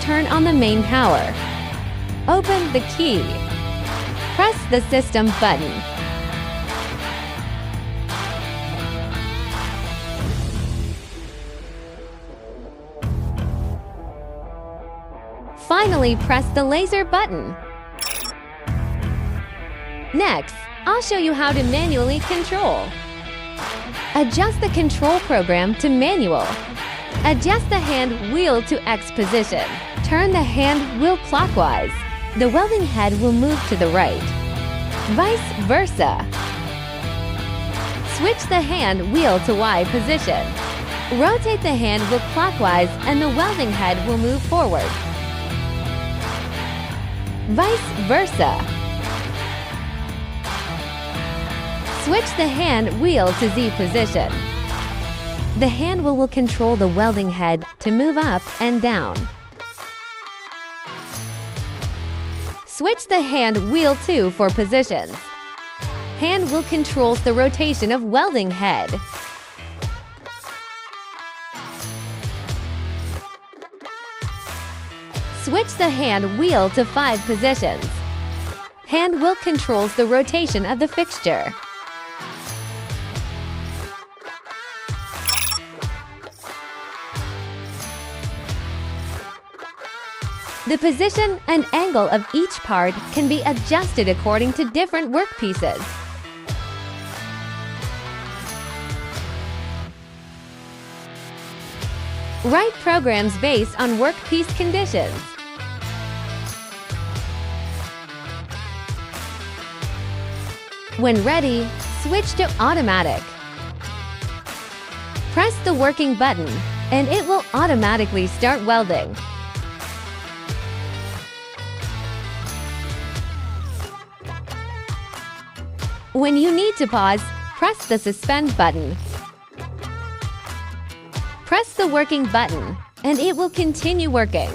turn on the main power. Open the key. Press the system button. Finally, press the laser button. Next, I'll show you how to manually control. Adjust the control program to manual. Adjust the hand wheel to X position. Turn the hand wheel clockwise. The welding head will move to the right. Vice versa. Switch the hand wheel to Y position. Rotate the hand wheel clockwise and the welding head will move forward. Vice versa. Switch the hand wheel to Z position. The hand wheel will control the welding head to move up and down. Switch the hand wheel to for positions. Hand wheel controls the rotation of welding head. Switch the hand wheel to 5 positions. Hand wheel controls the rotation of the fixture. The position and angle of each part can be adjusted according to different workpieces. Write programs based on workpiece conditions. When ready, switch to automatic. Press the working button, and it will automatically start welding. When you need to pause, press the suspend button. Press the working button, and it will continue working.